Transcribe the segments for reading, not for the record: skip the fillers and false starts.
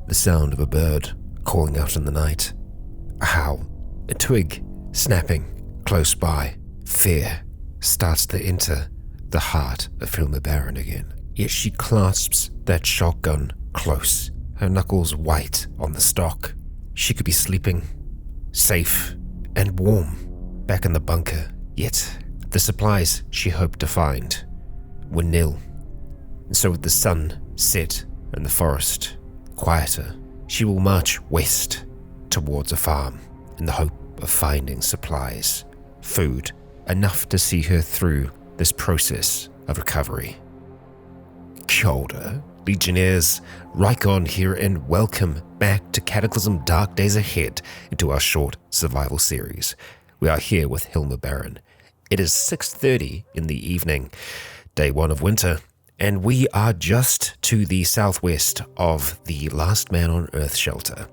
The sound of a bird calling out in the night. A howl, a twig snapping close by. Fear starts to enter the heart of Hilma Baron again. Yet she clasps that shotgun close, her knuckles white on the stock. She could be sleeping, safe and warm, back in the bunker. Yet the supplies she hoped to find were nil. And so with the sun set and the forest quieter, she will march west towards a farm in the hope of finding supplies, food, enough to see her through this process of recovery. Kia ora, Legionnaires, Rycon here, and welcome back to Cataclysm Dark Days Ahead into our short survival series. We are here with Hilma Baron. It is 6:30 in the evening, day 1 of winter, and we are just to the southwest of the Last Man on Earth shelter.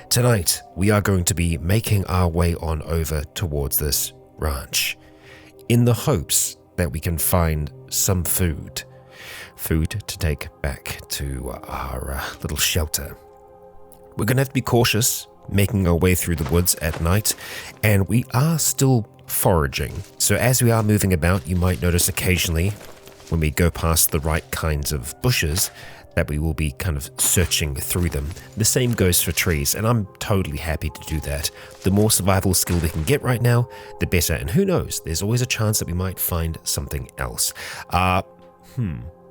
Tonight, we are going to be making our way on over towards this ranch, in the hopes that we can find some food to take back to our little shelter. We're going to have to be cautious making our way through the woods at night, and we are still foraging. So as we are moving about, you might notice occasionally when we go past the right kinds of bushes that we will be kind of searching through them. The same goes for trees, and I'm totally happy to do that. The more survival skill we can get right now, the better. And who knows, there's always a chance that we might find something else.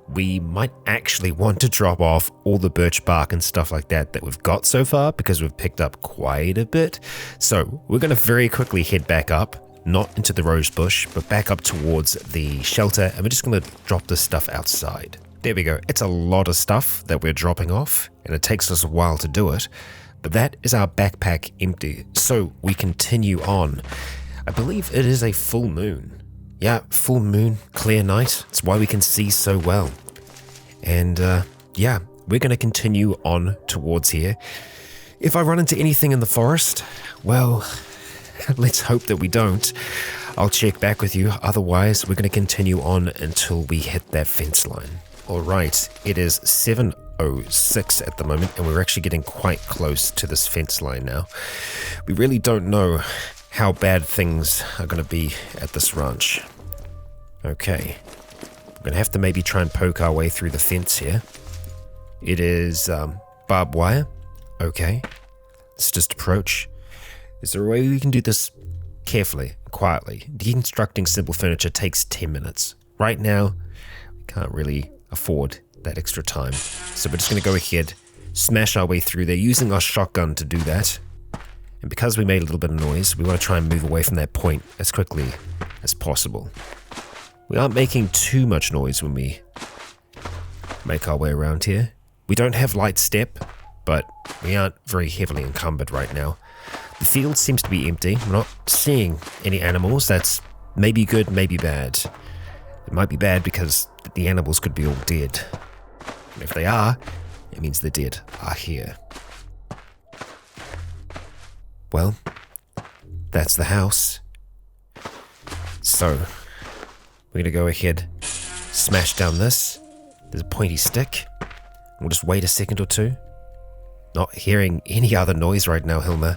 We might actually want to drop off all the birch bark and stuff like that we've got so far, because we've picked up quite a bit. So we're going to very quickly head back up, not into the rose bush, but back up towards the shelter, and we're just going to drop this stuff outside. There we go. It's a lot of stuff that we're dropping off, and it takes us a while to do it, but that is our backpack empty. So we continue on. I believe it is a full moon. Yeah, full moon, clear night. It's why we can see so well. And yeah, we're going to continue on towards here. If I run into anything in the forest, well, let's hope that we don't. I'll check back with you. Otherwise, we're going to continue on until we hit that fence line. All right, it is 7:06 at the moment, and we're actually getting quite close to this fence line now. We really don't know how bad things are going to be at this ranch. Okay, we're going to have to maybe try and poke our way through the fence here. It is barbed wire. Okay, let's just approach. Is there a way we can do this carefully, quietly? Deconstructing simple furniture takes 10 minutes. Right now, we can't really afford that extra time. So we're just going to go ahead, smash our way through there, using our shotgun to do that. And because we made a little bit of noise, we want to try and move away from that point as quickly as possible. We aren't making too much noise when we make our way around here. We don't have light step, but we aren't very heavily encumbered right now. The field seems to be empty. We're not seeing any animals. That's maybe good, maybe bad. It might be bad because the animals could be all dead. And if they are, it means the dead are here. Well, that's the house. So, we're going to go ahead, smash down this. There's a pointy stick. We'll just wait a second or two. Not hearing any other noise right now, Hilma.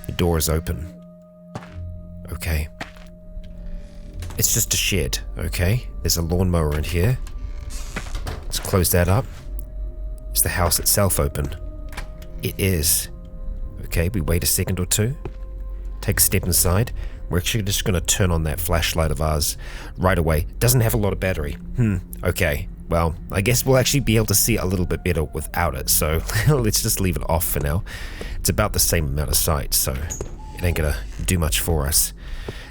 The door is open. Okay. It's just a shed, okay? There's a lawnmower in here. Let's close that up. Is the house itself open? It is. Okay, we wait a second or two. Take a step inside. We're actually just going to turn on that flashlight of ours right away. Doesn't have a lot of battery. Okay. Well, I guess we'll actually be able to see a little bit better without it, so let's just leave it off for now. It's about the same amount of sight, so it ain't gonna do much for us.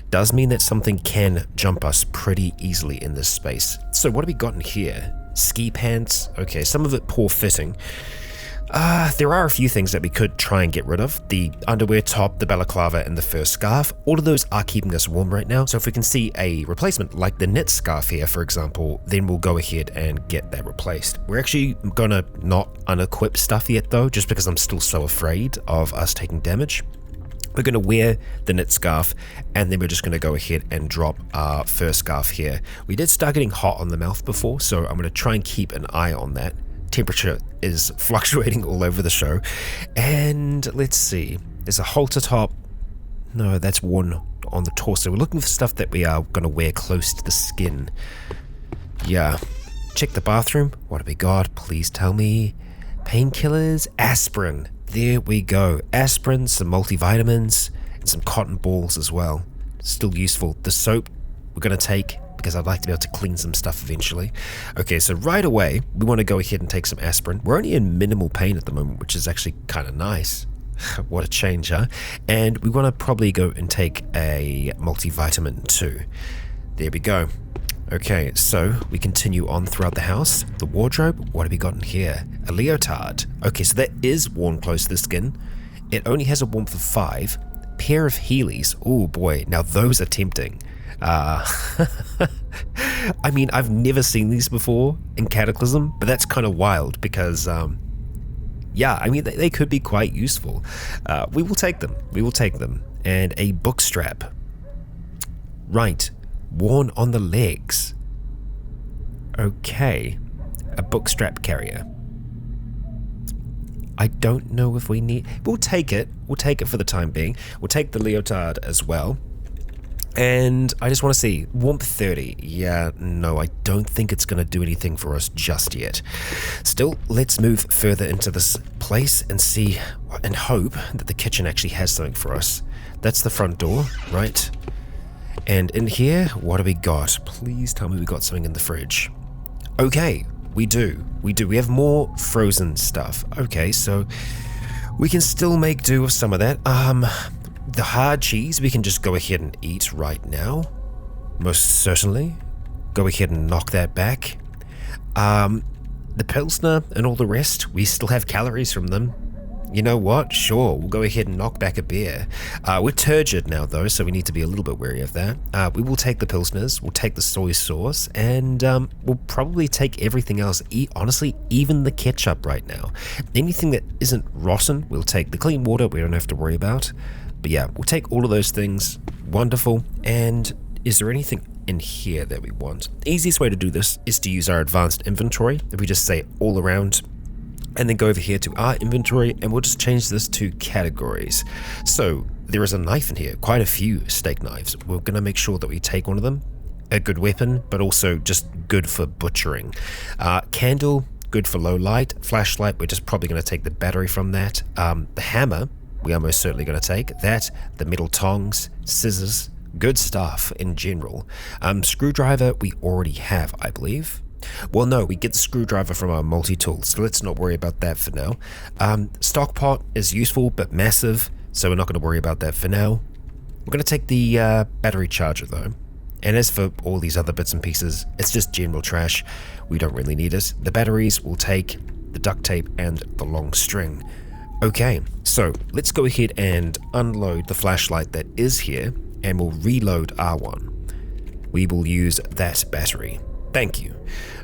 Does mean that something can jump us pretty easily in this space. So what have we got in here? Ski pants. Okay, some of it poor fitting. There are a few things that we could try and get rid of. The underwear top, the balaclava, and the fur scarf. All of those are keeping us warm right now. So if we can see a replacement, like the knit scarf here, for example, then we'll go ahead and get that replaced. We're actually gonna not unequip stuff yet though, just because I'm still so afraid of us taking damage. We're going to wear the knit scarf, and then we're just going to go ahead and drop our fur scarf here. We did start getting hot on the mouth before, so I'm going to try and keep an eye on that. Temperature is fluctuating all over the show. And let's see, there's a halter top. No, that's worn on the torso. We're looking for stuff that we are going to wear close to the skin. Yeah. Check the bathroom. What have we got? Please tell me. Painkillers, aspirin. There we go. Aspirin, some multivitamins, and some cotton balls as well. Still useful. The soap we're going to take because I'd like to be able to clean some stuff eventually. Okay, so right away, we want to go ahead and take some aspirin. We're only in minimal pain at the moment, which is actually kind of nice. What a change, huh? And we want to probably go and take a multivitamin too. There we go. Okay, so we continue on throughout the house. The wardrobe, what have we got in here? A leotard. Okay, so that is worn close to the skin. It only has a warmth of 5. Pair of Heelys. Oh boy, now those are tempting. I mean, I've never seen these before in Cataclysm, but that's kind of wild because, yeah, I mean, they could be quite useful. We will take them. We will take them. And a book strap. Right. Worn on the legs. Okay. A book strap carrier. I don't know if we need... We'll take it. We'll take it for the time being. We'll take the leotard as well. And I just want to see. Warmth 30. Yeah, no, I don't think it's going to do anything for us just yet. Still, let's move further into this place and see and hope that the kitchen actually has something for us. That's the front door, right? And in here, what have we got? Please tell me we got something in the fridge. Okay, we do. We do. We have more frozen stuff. Okay, so we can still make do with some of that. The hard cheese we can just go ahead and eat right now. Most certainly. Go ahead and knock that back. The Pilsner and all the rest, we still have calories from them. You know what? Sure, we'll go ahead and knock back a beer. We're turgid now though, so we need to be a little bit wary of that. We will take the Pilsners, we'll take the soy sauce, and we'll probably take everything else. Honestly, even the ketchup right now. Anything that isn't rotten, we'll take. The clean water, we don't have to worry about. But yeah, we'll take all of those things. Wonderful. And is there anything in here that we want? The easiest way to do this is to use our advanced inventory. If we just say all around, and then go over here to our inventory, and we'll just change this to categories. So there is a knife in here, quite a few steak knives. We're going to make sure that we take one of them. A good weapon, but also just good for butchering. Candle, good for low light. Flashlight, we're just probably going to take the battery from that. The hammer, we are most certainly going to take that. The metal tongs, scissors, good stuff in general. Screwdriver, we already have, I believe. Well, no, we get the screwdriver from our multi-tool, so let's not worry about that for now. Stock pot is useful, but massive, so we're not going to worry about that for now. We're going to take the battery charger, though. And as for all these other bits and pieces, it's just general trash. We don't really need it. The batteries we'll take, the duct tape, and the long string. Okay, so let's go ahead and unload the flashlight that is here, and we'll reload R1. We will use that battery. Thank you.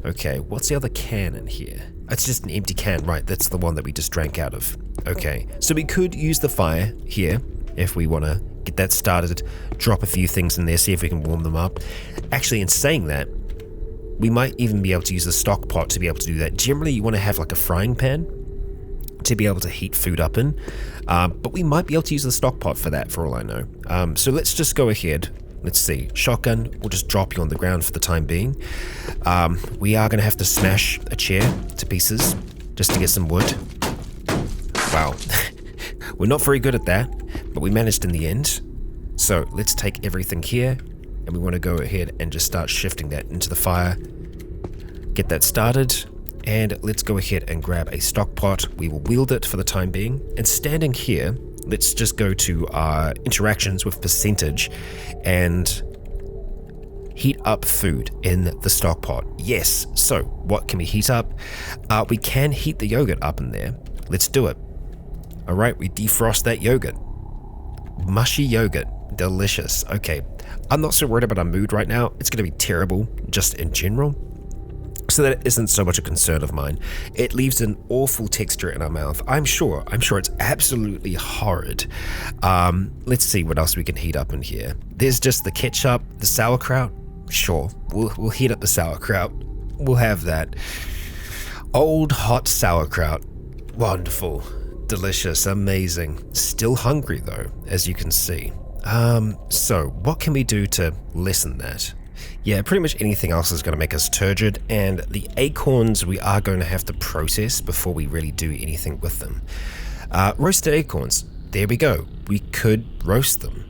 Okay, what's the other can in here? It's just an empty can, right? That's the one that we just drank out of. Okay, so we could use the fire here if we want to get that started, drop a few things in there, see if we can warm them up. Actually, in saying that, we might even be able to use the stock pot to be able to do that. Generally, you want to have like a frying pan to be able to heat food up in, but we might be able to use the stock pot for that, for all I know. So let's just go ahead. Let's see. Shotgun, we'll just drop you on the ground for the time being. We are going to have to smash a chair to pieces just to get some wood. Wow. We're not very good at that, but we managed in the end. So let's take everything here, and we want to go ahead and just start shifting that into the fire. Get that started, and let's go ahead and grab a stock pot. We will wield it for the time being. And standing here, let's just go to our interactions with percentage and heat up food in the stock pot. Yes, so what can we heat up? We can heat the yogurt up in there. Let's do it. All right, we defrost that yogurt. Mushy yogurt, delicious. Okay, I'm not so worried about our mood right now. It's going to be terrible just in general. So that isn't so much a concern of mine. It leaves an awful texture in our mouth. I'm sure it's absolutely horrid. Let's see what else we can heat up in here. There's just the ketchup, the sauerkraut. Sure, we'll heat up the sauerkraut. We'll have that. Old hot sauerkraut. Wonderful. Delicious. Amazing. Still hungry though, as you can see. So what can we do to lessen that? Yeah, pretty much anything else is going to make us turgid, and the acorns we are going to have to process before we really do anything with them. Roasted acorns. There we go. We could roast them.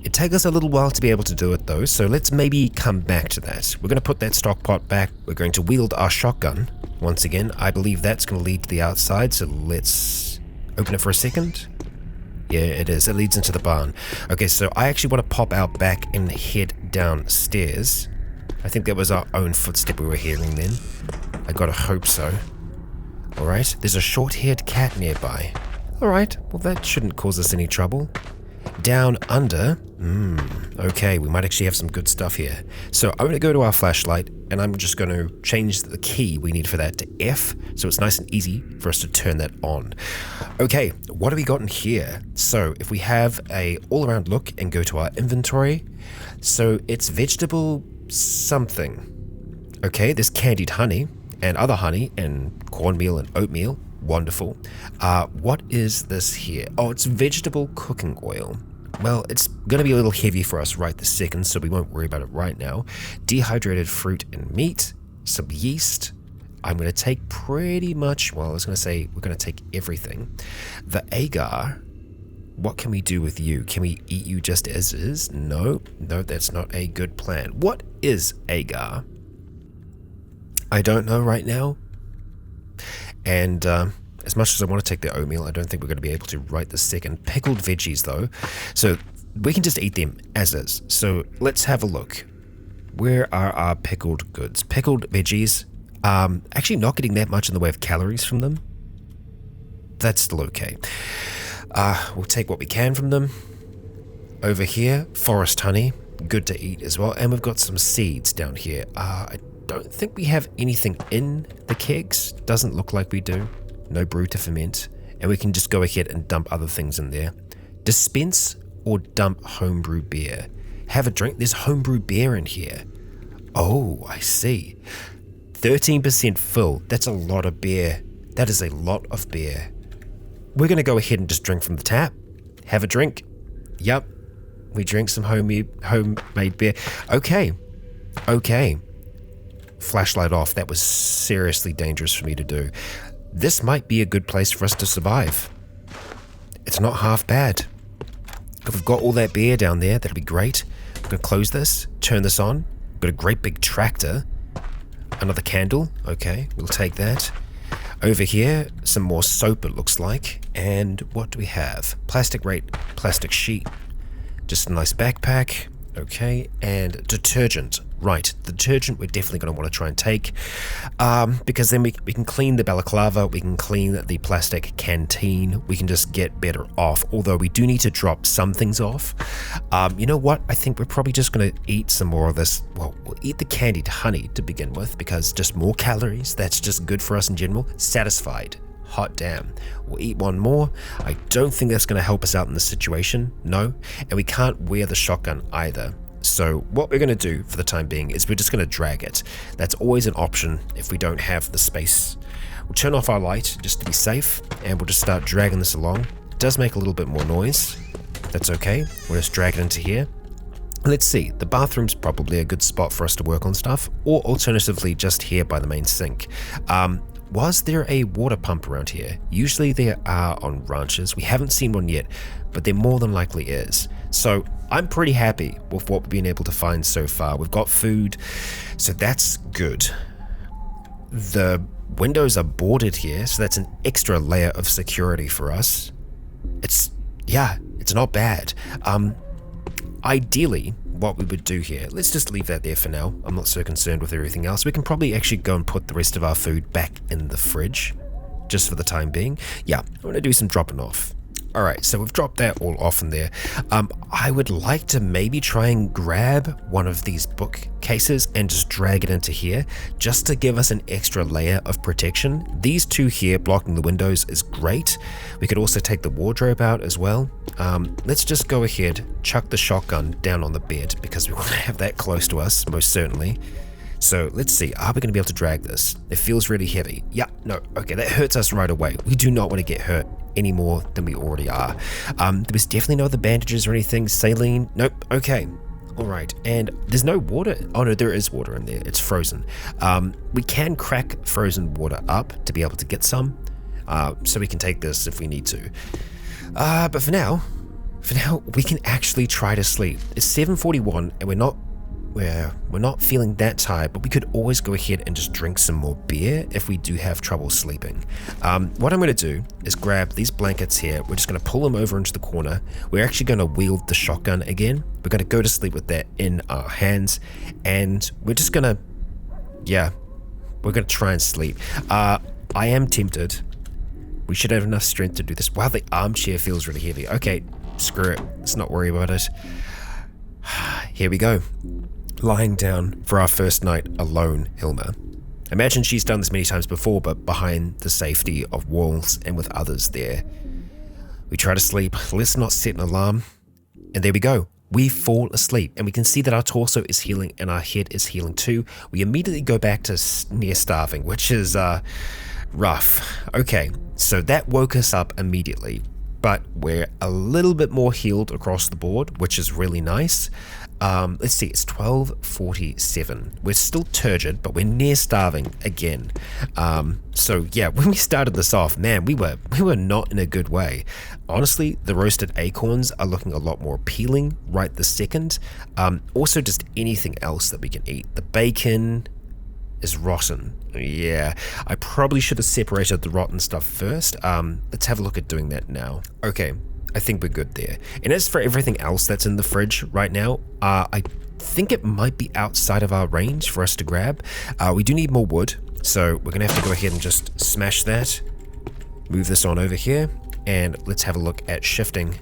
It'd take us a little while to be able to do it though, so let's maybe come back to that. We're going to put that stock pot back. We're going to wield our shotgun. Once again, I believe that's going to lead to the outside, so let's open it for a second. Yeah, it is. It leads into the barn. Okay, so I actually want to pop out back and head downstairs. I think that was our own footstep we were hearing then. I gotta hope so. Alright, there's a short-haired cat nearby. Alright, well that shouldn't cause us any trouble. Down under, okay, we might actually have some good stuff here. So I'm going to go to our flashlight, and I'm just going to change the key we need for that to F, so it's nice and easy for us to turn that on. Okay, what have we got in here? So if we have a all-around look and go to our inventory, so it's vegetable something. Okay, there's candied honey, and other honey, and cornmeal and oatmeal. Wonderful. What is this here? Oh, it's vegetable cooking oil. Well, it's going to be a little heavy for us right this second, so we won't worry about it right now. Dehydrated fruit and meat, some yeast. I'm going to take pretty much, well, I was going to say we're going to take everything. The agar, what can we do with you? Can we eat you just as is? No, that's not a good plan. What is agar? I don't know right now. And as much as I want to take the oatmeal, I don't think we're going to be able to right this second. Pickled veggies though, so we can just eat them as is. So let's have a look. Where are our pickled goods? Pickled veggies, actually not getting that much in the way of calories from them. That's still okay. We'll take what we can from them. Over here, forest honey, good to eat as well. And we've got some seeds down here. I don't think we have anything in the kegs. Doesn't look like we do. No brew to ferment. And we can just go ahead and dump other things in there. Dispense or dump homebrew beer. Have a drink. There's homebrew beer in here. Oh, I see. 13% full. That's a lot of beer. That is a lot of beer. We're going to go ahead and just drink from the tap. Have a drink. Yup. We drink some homemade beer. Okay. Flashlight off. That was seriously dangerous for me to do. This might be a good place for us to survive. It's not half bad. If we've got all that beer down there, that'll be great. We're going to close this, turn this on. Got a great big tractor. Another candle. Okay, we'll take that. Over here, some more soap it looks like. And what do we have? Plastic sheet. Just a nice backpack. Okay, and detergent. Right, the detergent we're definitely going to want to try and take, because then we can clean the balaclava, we can clean the plastic canteen, we can just get better off, although we do need to drop some things off. You know what, I think we're probably just going to eat some more of this. Well, we'll eat the candied honey to begin with, because just more calories, that's just good for us in general. Satisfied. Hot damn. We'll eat one more. I don't think that's going to help us out in this situation, no, and we can't wear the shotgun either. So what we're going to do for the time being is we're just going to drag it. That's always an option if we don't have the space. We'll turn off our light just to be safe, and we'll just start dragging this along. It does make a little bit more noise. That's okay. We'll just drag it into here. Let's see, the bathroom's probably a good spot for us to work on stuff, or alternatively just here by the main sink. Was there a water pump around here? Usually there are on ranches. We haven't seen one yet, but there more than likely is. So I'm pretty happy with what we've been able to find so far. We've got food, so that's good. The windows are boarded here, so that's an extra layer of security for us. It's not bad. Ideally, what we would do here, let's just leave that there for now. I'm not so concerned with everything else. We can probably actually go and put the rest of our food back in the fridge, just for the time being. Yeah, I'm going to do some dropping off. Alright, so we've dropped that all off in there. I would like to maybe try and grab one of these bookcases and just drag it into here, just to give us an extra layer of protection. These two here blocking the windows is great. We could also take the wardrobe out as well. Let's just go ahead, chuck the shotgun down on the bed, because we want to have that close to us, most certainly. So let's see, are we going to be able to drag this? It feels really heavy. Yeah, no, okay, that hurts us right away. We do not want to get hurt any more than we already are. There was definitely no other bandages or anything. Saline, nope, okay. All right, and there's no water. Oh no, there is water in there. It's frozen. We can crack frozen water up to be able to get some, so we can take this if we need to. But for now, we can actually try to sleep. It's 7:41, and we're not feeling that tired. But we could always go ahead and just drink some more beer if we do have trouble sleeping. What I'm going to do is grab these blankets here. We're just going to pull them over into the corner. We're actually going to wield the shotgun again. We're going to go to sleep with that in our hands, and we're just going to, we're going to try and sleep. I am tempted. We should have enough strength to do this. Wow, the armchair feels really heavy. Okay, screw it. Let's not worry about it. Here we go. Lying down for our first night alone, Hilma. Imagine she's done this many times before, but behind the safety of walls and with others there. We try to sleep. Let's not set an alarm. And there we go. We fall asleep, and we can see that our torso is healing and our head is healing too. We immediately go back to near starving, which is rough. Okay, so that woke us up immediately, but we're a little bit more healed across the board, which is really nice. Let's see, it's 12:47. We're still turgid, but we're near starving again. So yeah, when we started this off, man, we were not in a good way. Honestly, the roasted acorns are looking a lot more appealing right this second. Also, just anything else that we can eat. The bacon is rotten. Yeah, I probably should have separated the rotten stuff first. Let's have a look at doing that now. Okay, I think we're good there. And as for everything else that's in the fridge right now, I think it might be outside of our range for us to grab. We do need more wood, so we're gonna have to go ahead and just smash that. Move this on over here, and let's have a look at shifting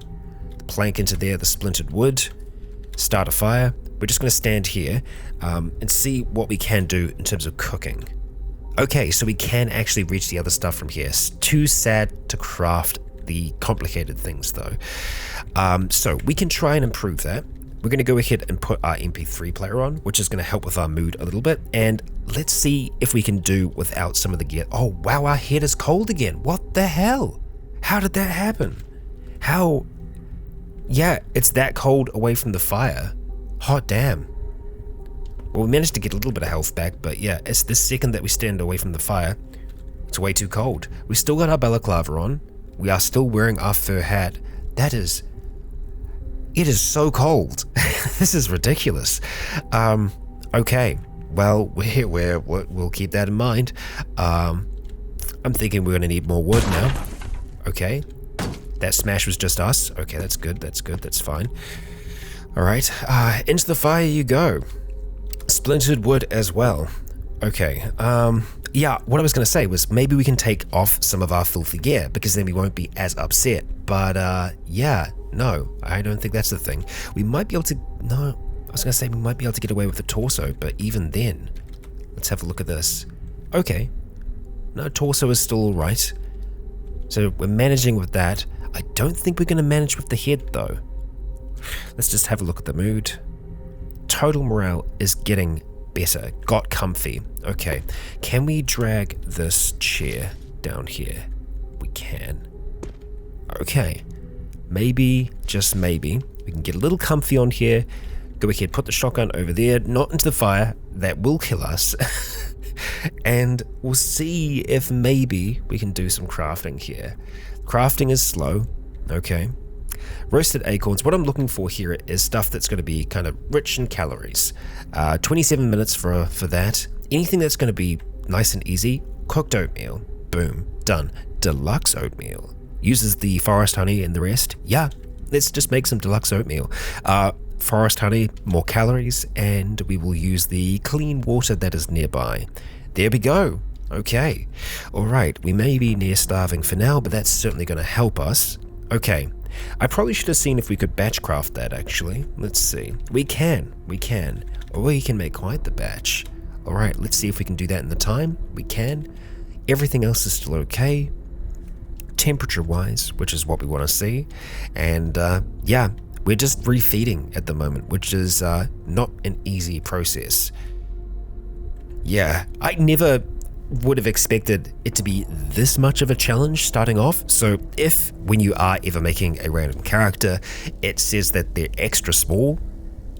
the plank into there, the splintered wood, start a fire. We're just going to stand here and see what we can do in terms of cooking. Okay, so we can actually reach the other stuff from here. It's too sad to craft the complicated things though. So we can try and improve that. We're going to go ahead and put our MP3 player on, which is going to help with our mood a little bit. And let's see if we can do without some of the gear. Oh wow, our head is cold again. What the hell? How did that happen? How? Yeah, it's that cold away from the fire. Hot damn. Well, we managed to get a little bit of health back, but yeah, it's the second that we stand away from the fire, it's way too cold. We still got our balaclava on. We are still wearing our fur hat. It is so cold. This is ridiculous. Okay, well, we'll keep that in mind. I'm thinking we're gonna need more wood now. Okay, that smash was just us. Okay, that's good, that's fine. Alright, into the fire you go. Splintered wood as well. Okay, yeah, what I was going to say was maybe we can take off some of our filthy gear, because then we won't be as upset. But, yeah, no, I don't think that's the thing. We might be able to, no, I was going to say we might be able to get away with the torso, but even then, let's have a look at this. Okay, no, torso is still alright. So we're managing with that. I don't think we're going to manage with the head though. Let's just have a look at the mood. Total morale is getting better. Got comfy. Okay. Can we drag this chair down here? We can. Okay. Maybe, just maybe, we can get a little comfy on here. Go ahead, put the shotgun over there, not into the fire. That will kill us. And we'll see if maybe we can do some crafting here. Crafting is slow. Okay. Roasted acorns, what I'm looking for here is stuff that's going to be kind of rich in calories. 27 minutes for that. Anything that's going to be nice and easy. Cooked oatmeal. Boom. Done. Deluxe oatmeal. Uses the forest honey and the rest. Yeah, let's just make some deluxe oatmeal. Forest honey, more calories, and we will use the clean water that is nearby. There we go. Okay. Alright, we may be near starving for now, but that's certainly going to help us. Okay. I probably should have seen if we could batch craft that actually. Let's see. We can. Or we can make quite the batch. Alright, let's see if we can do that in the time. We can. Everything else is still okay. Temperature wise, which is what we want to see. And yeah, we're just refeeding at the moment, which is not an easy process. Yeah, I never would have expected it to be this much of a challenge starting off. So if when you are ever making a random character, it says that they're extra small,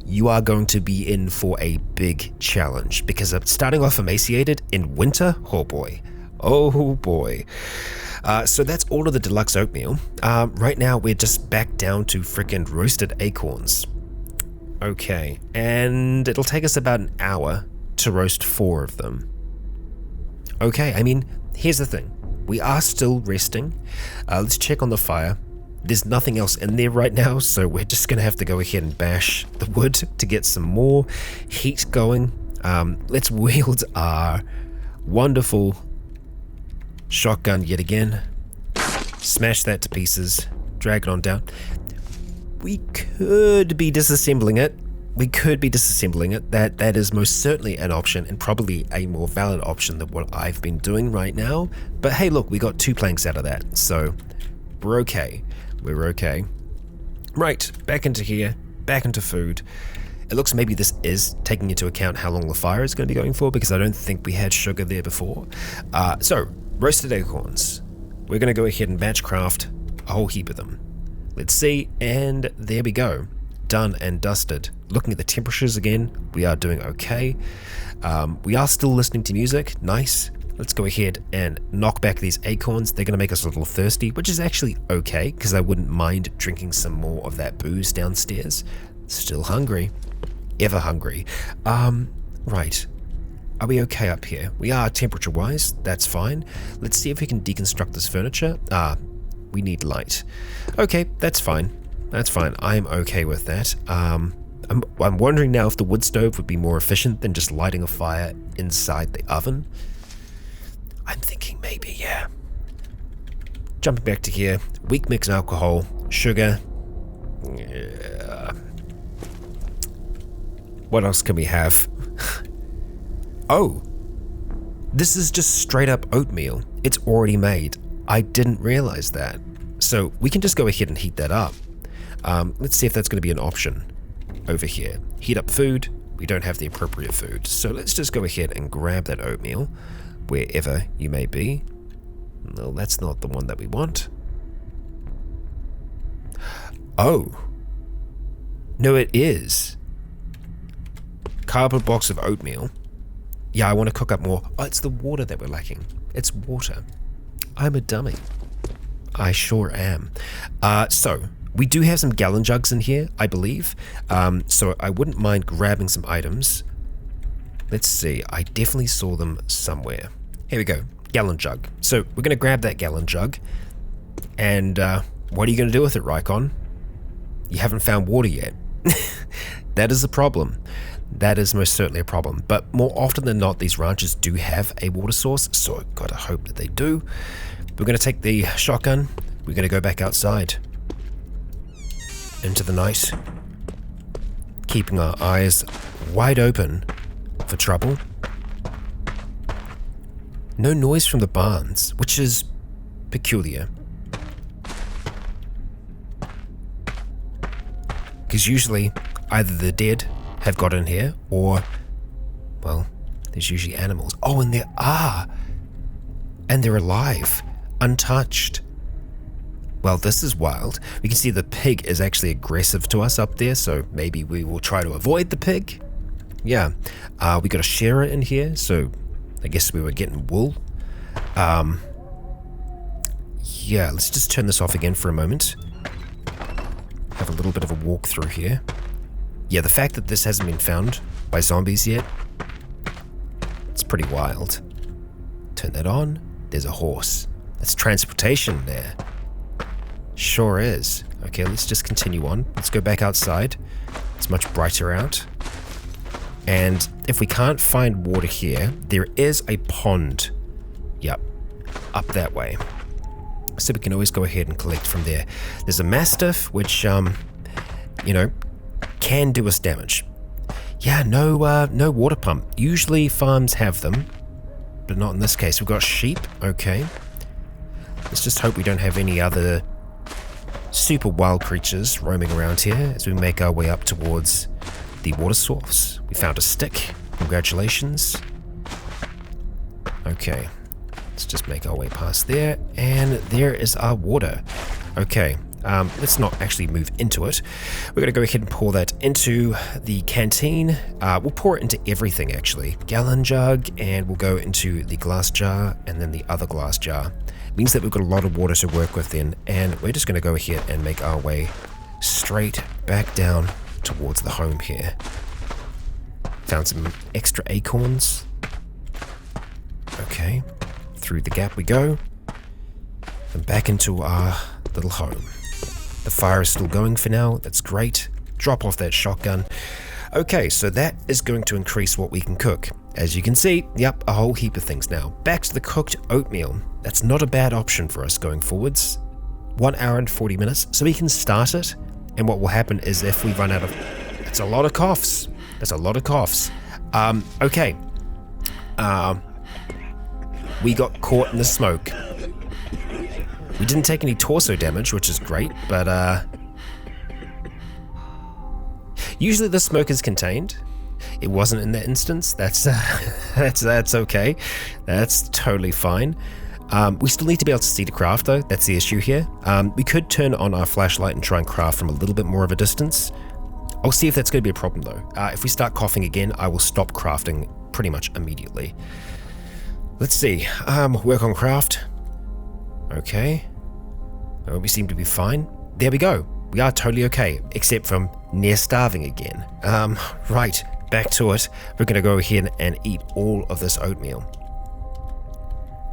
you are going to be in for a big challenge, because starting off emaciated in winter, oh boy. So that's all of the deluxe oatmeal. Right now we're just back down to frickin' roasted acorns. Okay, and it'll take us about an hour to roast 4 of them. Okay, I mean, here's the thing. We are still resting. Let's check on the fire. There's nothing else in there right now, so we're just gonna have to go ahead and bash the wood to get some more heat going. Let's wield our wonderful shotgun yet again. Smash that to pieces. Drag it on down. We could be disassembling it. That is most certainly an option, and probably a more valid option than what I've been doing right now. But hey, look, we got 2 planks out of that, so we're okay. Right, back into here, back into food. It looks maybe this is taking into account how long the fire is going to be going for, because I don't think we had sugar there before. So, roasted acorns. We're going to go ahead and batch craft a whole heap of them. Let's see, and there we go. Done and dusted. Looking at the temperatures again, we are doing okay. We are still listening to music, nice. Let's go ahead and knock back these acorns. They're gonna make us a little thirsty, which is actually okay, because I wouldn't mind drinking some more of that booze downstairs. Still hungry, ever hungry. Right, are we okay up here? We are temperature-wise, that's fine. Let's see if we can deconstruct this furniture. We need light. Okay, that's fine. I'm okay with that. I'm wondering now if the wood stove would be more efficient than just lighting a fire inside the oven. I'm thinking maybe, yeah. Jumping back to here. Weak mix alcohol, sugar. Yeah. What else can we have? Oh, this is just straight up oatmeal. It's already made. I didn't realize that. So we can just go ahead and heat that up. Let's see if that's going to be an option over here. Heat up food. We don't have the appropriate food. So let's just go ahead and grab that oatmeal, wherever you may be. No, that's not the one that we want. Oh. No, it is. Cardboard box of oatmeal. Yeah, I want to cook up more. Oh, it's the water that we're lacking. It's water. I'm a dummy. I sure am. So, we do have some gallon jugs in here, I believe. So I wouldn't mind grabbing some items. Let's see. I definitely saw them somewhere. Here we go. Gallon jug. So we're going to grab that gallon jug. And what are you going to do with it, Rycon? You haven't found water yet. That is a problem. That is most certainly a problem. But more often than not, these ranches do have a water source. So I've got to hope that they do. We're going to take the shotgun. We're going to go back outside. Into the night. Keeping our eyes wide open for trouble. No noise from the barns, which is peculiar. Because usually either the dead have got in here or, well, there's usually animals. Oh, and there are. And they're alive, untouched. Well, this is wild. We can see the pig is actually aggressive to us up there, so maybe we will try to avoid the pig. Yeah, we got a shearer in here, so I guess we were getting wool. Yeah, let's just turn this off again for a moment. Have a little bit of a walk through here. Yeah, the fact that this hasn't been found by zombies yet, it's pretty wild. Turn that on. There's a horse. That's transportation there. Sure is. Okay, let's just continue on. Let's go back outside. It's much brighter out. And if we can't find water here, there is a pond. Yep, up that way. So we can always go ahead and collect from there. There's a mastiff, which, you know, can do us damage. Yeah, no water pump. Usually farms have them, but not in this case. We've got sheep. Okay. Let's just hope we don't have any other super wild creatures roaming around here as we make our way up towards the water source. We found a stick. Congratulations. Okay, let's just make our way past there, and there is our water. Okay, let's not actually move into it. We're going to go ahead and pour that into the canteen. We'll pour it into everything actually. Gallon jug, and we'll go into the glass jar and then the other glass jar. It means that we've got a lot of water to work with then, and we're just going to go ahead and make our way straight back down towards the home here. Found some extra acorns. Okay, through the gap we go, and back into our little home. The fire is still going for now, that's great. Drop off that shotgun. Okay, so that is going to increase what we can cook. As you can see, yep, a whole heap of things now. Back to the cooked oatmeal. That's not a bad option for us going forwards. 1 hour and 40 minutes, so we can start it, and what will happen is if we run out of... That's a lot of coughs. That's a lot of coughs. Okay. We got caught in the smoke. We didn't take any torso damage, which is great, but usually the smoke is contained. It wasn't in that instance. That's okay. That's totally fine. We still need to be able to see to craft though. That's the issue here. We could turn on our flashlight and try and craft from a little bit more of a distance. I'll see if that's going to be a problem though. If we start coughing again, I will stop crafting pretty much immediately. Let's see. Work on craft. Okay. Oh, we seem to be fine. There we go. We are totally okay, except from near starving again. Right, back to it. We're going to go ahead and eat all of this oatmeal.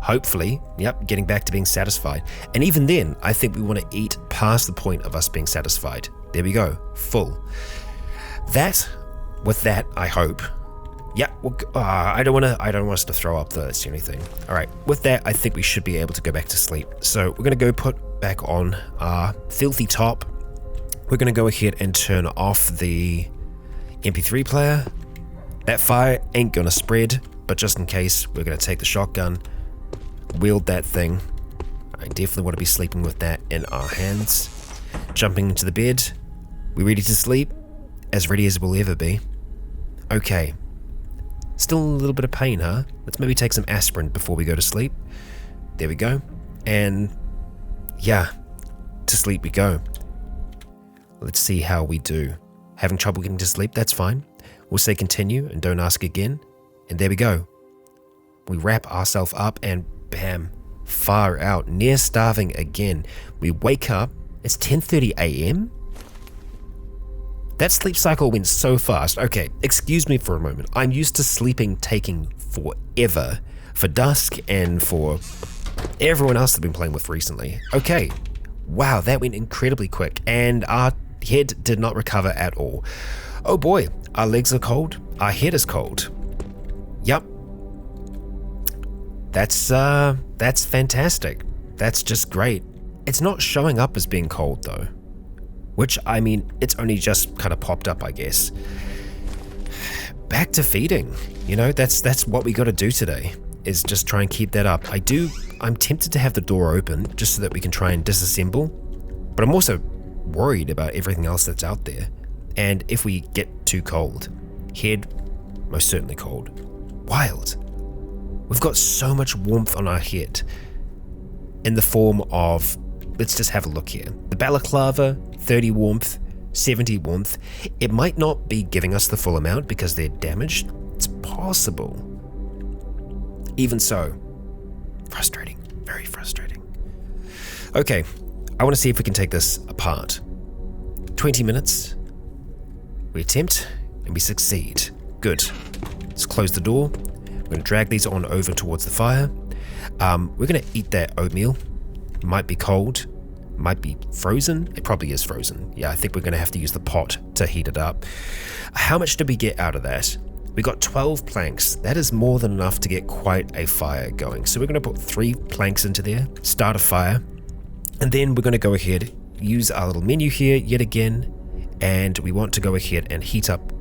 Hopefully, yep, getting back to being satisfied. And even then, I think we want to eat past the point of us being satisfied. There we go, full. With that, I hope. Yeah, well, I don't want us to throw up though, that's the only thing. All right, with that, I think we should be able to go back to sleep. So we're gonna go put back on our filthy top. We're gonna go ahead and turn off the MP3 player. That fire ain't gonna spread, but just in case, we're gonna take the shotgun, wield that thing. I definitely want to be sleeping with that in our hands. Jumping into the bed. We ready to sleep? As ready as we'll ever be. Okay. Still a little bit of pain, huh? Let's maybe take some aspirin before we go to sleep. There we go. And yeah, to sleep we go. Let's see how we do. Having trouble getting to sleep? That's fine. We'll say continue and don't ask again. And there we go. We wrap ourselves up and bam, far out, near starving again. We wake up, it's 10:30 a.m. That sleep cycle went so fast. Okay, excuse me for a moment. I'm used to sleeping taking forever for Dusk and for everyone else I've been playing with recently. Okay, wow, that went incredibly quick and our head did not recover at all. Oh boy, our legs are cold, our head is cold. Yep. That's fantastic. That's just great. It's not showing up as being cold though. Which, I mean, it's only just kind of popped up, I guess. Back to feeding. You know, that's what we got to do today, is just try and keep that up. I'm tempted to have the door open just so that we can try and disassemble, but I'm also worried about everything else that's out there. And if we get too cold, head, most certainly cold. Wild. We've got so much warmth on our head in the form of, let's just have a look here. The balaclava, 30 warmth, 70 warmth. It might not be giving us the full amount because they're damaged. It's possible. Even so, frustrating, very frustrating. Okay, I want to see if we can take this apart. 20 minutes. We attempt and we succeed. Good. Let's close the door. We're going to drag these on over towards the fire. We're going to eat that oatmeal. Might be cold. Might be frozen. It probably is frozen. Yeah, I think we're going to have to use the pot to heat it up. How much did we get out of that? We got 12 planks. That is more than enough to get quite a fire going. So we're going to put 3 planks into there, start a fire, and then we're going to go ahead, use our little menu here yet again, and we want to go ahead and heat up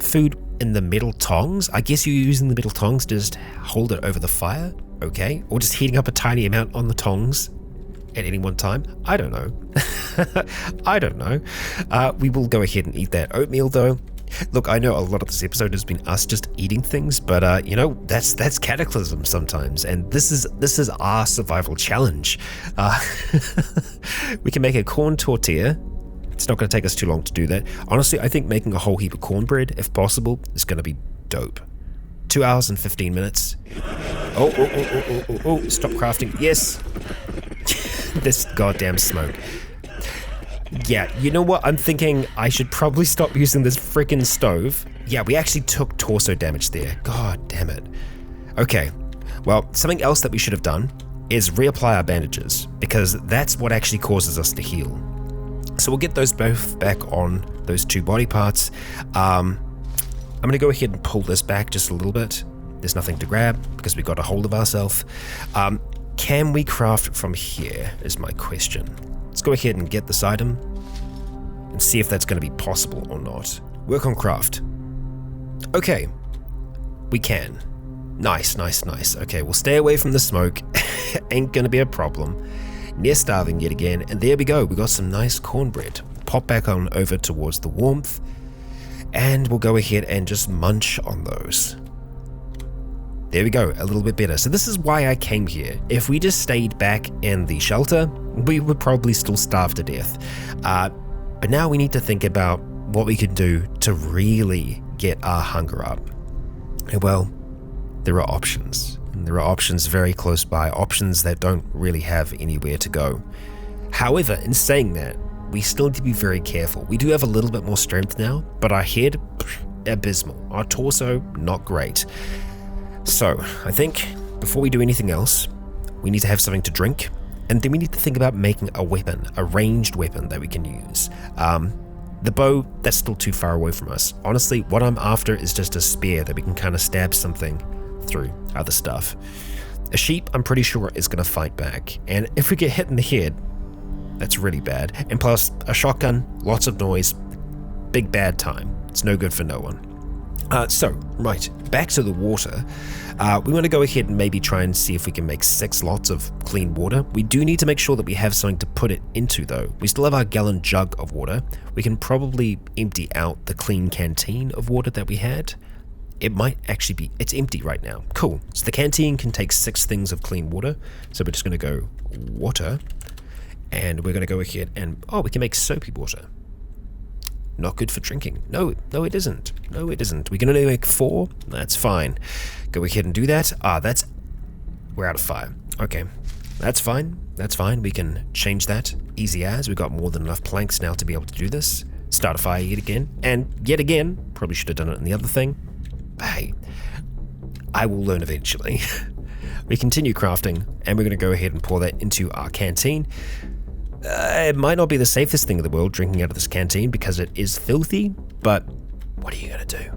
food in the metal tongs. I guess you're using the metal tongs to just hold it over the fire, okay? Or just heating up a tiny amount on the tongs at any one time. I don't know. I don't know. We will go ahead and eat that oatmeal though. Look, I know a lot of this episode has been us just eating things, but you know, that's Cataclysm sometimes, and this is our survival challenge. We can make a corn tortilla. It's not going to take us too long to do that. Honestly, I think making a whole heap of cornbread, if possible, is going to be dope. 2 hours and 15 minutes. Oh, stop crafting. Yes. This goddamn smoke. Yeah, you know what? I'm thinking I should probably stop using this freaking stove. Yeah, we actually took torso damage there. God damn it. Okay, well, something else that we should have done is reapply our bandages, because that's what actually causes us to heal. So we'll get those both back on, those two body parts. I'm going to go ahead and pull this back just a little bit. There's nothing to grab because we got a hold of ourselves. Can we craft from here is my question. Let's go ahead and get this item and see if that's going to be possible or not. Work on craft. Okay, we can. Nice. Okay, we'll stay away from the smoke. Ain't going to be a problem. Near starving yet again, and there we go. We got some nice cornbread. Pop back on over towards the warmth, and we'll go ahead and just munch on those. There we go, a little bit better. So this is why I came here. If we just stayed back in the shelter, we would probably still starve to death. But now we need to think about what we can do to really get our hunger up. And well, there are options. And there are options very close by, options that don't really have anywhere to go. However, in saying that, we still need to be very careful. We do have a little bit more strength now, but our head, abysmal. Our torso, not great. So, I think before we do anything else, we need to have something to drink, and then we need to think about making a weapon, a ranged weapon that we can use. The bow, that's still too far away from us. Honestly, what I'm after is just a spear that we can kind of stab something through other stuff. A sheep, I'm pretty sure, is going to fight back, and if we get hit in the head, that's really bad. And plus, a shotgun, lots of noise, big bad time. It's no good for no one. Right, back to the water. We want to go ahead and maybe try and see if we can make 6 lots of clean water. We do need to make sure that we have something to put it into though. We still have our gallon jug of water. We can probably empty out the clean canteen of water that we had. It might actually be, it's empty right now. Cool, so the canteen can take 6 things of clean water. So we're just going to go water, and we're going to go ahead and, we can make soapy water. Not good for drinking. No, it isn't. We can only make 4. That's fine. Go ahead and do that. We're out of fire. Okay, that's fine. We can change that. Easy as. We've got more than enough planks now to be able to do this. Start a fire yet again. And yet again, probably should have done it in the other thing. But hey, I will learn eventually. We continue crafting, and we're going to go ahead and pour that into our canteen. It might not be the safest thing in the world drinking out of this canteen because it is filthy, but what are you going to do?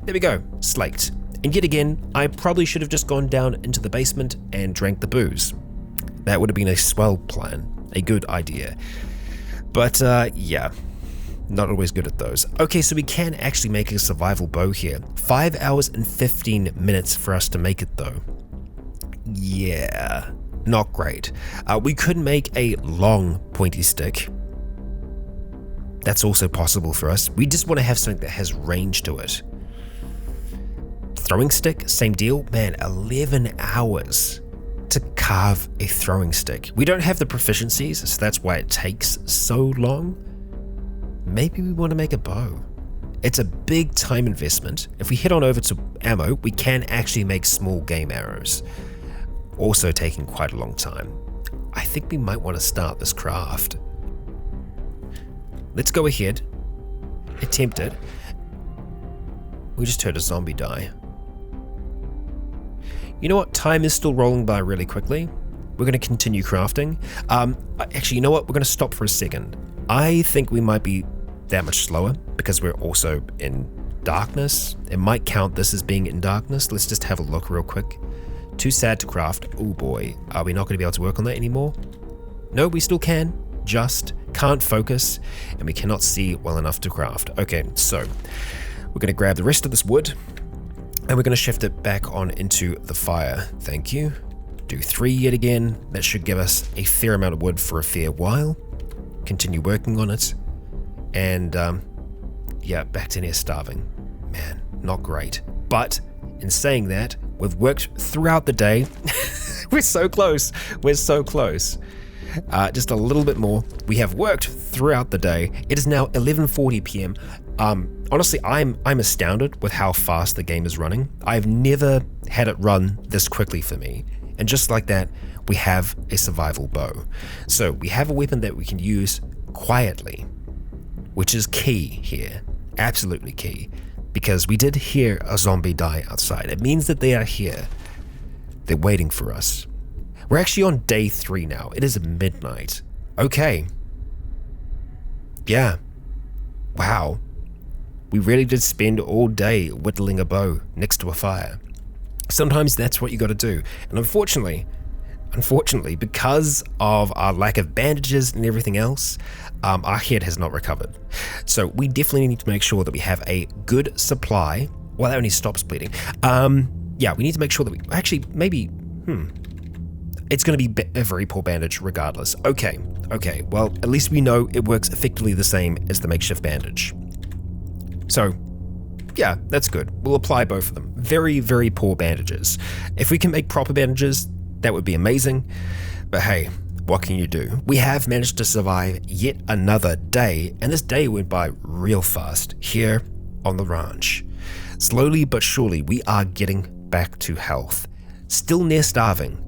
There we go, slaked. And yet again, I probably should have just gone down into the basement and drank the booze. That would have been a swell plan, a good idea. But yeah, not always good at those. Okay, so we can actually make a survival bow here. 5 hours and 15 minutes for us to make it though. Yeah. Not great. We could make a long pointy stick. That's also possible for us. We just want to have something that has range to it. Throwing stick, same deal. Man, 11 hours to carve a throwing stick. We don't have the proficiencies, so that's why it takes so long. Maybe we want to make a bow. It's a big time investment. If we head on over to ammo, we can actually make small game arrows. Also taking quite a long time. I think we might want to start this craft. Let's go ahead, attempt it. We just heard a zombie die. You know what? Time is still rolling by really quickly. We're going to continue crafting. Actually, you know what? We're going to stop for a second. I think we might be that much slower because we're also in darkness. It might count this as being in darkness. Let's just have a look real quick. Too sad to craft. Oh boy, are we not going to be able to work on that anymore? No, we still can, just can't focus, and we cannot see well enough to craft. Okay, so we're going to grab the rest of this wood, and we're going to shift it back on into the fire. Thank you. Do 3 yet again. That should give us a fair amount of wood for a fair while. Continue working on it, and yeah, back to near starving. Man, not great. But in saying that, we've worked throughout the day. We're so close. We're so close. Just a little bit more. We have worked throughout the day. It is now 11:40 p.m. Honestly, I'm astounded with how fast the game is running. I've never had it run this quickly for me. And just like that, we have a survival bow. So we have a weapon that we can use quietly, which is key here. Absolutely key. Because we did hear a zombie die outside. It means that they are here. They're waiting for us. We're actually on day 3 now. It is midnight. Okay. Yeah. Wow. We really did spend all day whittling a bow next to a fire. Sometimes that's what you gotta do. And unfortunately, because of our lack of bandages and everything else, our head has not recovered. So we definitely need to make sure that we have a good supply. Well, that only stops bleeding. Yeah, we need to make sure that we actually maybe, it's going to be a very poor bandage regardless. Okay, well, at least we know it works effectively the same as the makeshift bandage. So, yeah, that's good. We'll apply both of them. Very, very poor bandages. If we can make proper bandages, that would be amazing. But hey, what can you do? We have managed to survive yet another day, and this day went by real fast here on the ranch. Slowly but surely, we are getting back to health. Still near starving.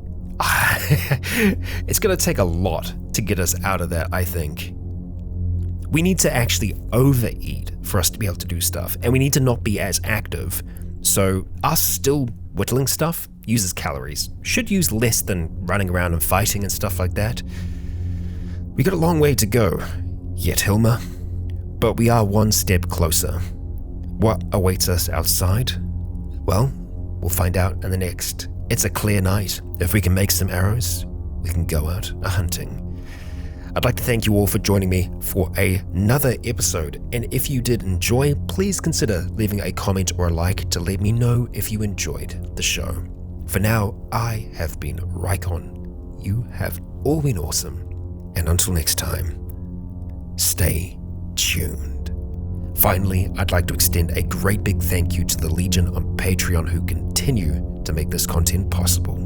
It's going to take a lot to get us out of that, I think. We need to actually overeat for us to be able to do stuff, and we need to not be as active. So us still whittling stuff uses calories. Should use less than running around and fighting and stuff like that. We got a long way to go yet, Hilma, but we are one step closer. What awaits us outside? Well, we'll find out in the next. It's a clear night. If we can make some arrows, we can go out a-hunting. I'd like to thank you all for joining me for another episode, and if you did enjoy, please consider leaving a comment or a like to let me know if you enjoyed the show. For now, I have been Rycon. You have all been awesome, and until next time, stay tuned. Finally, I'd like to extend a great big thank you to the Legion on Patreon who continue to make this content possible.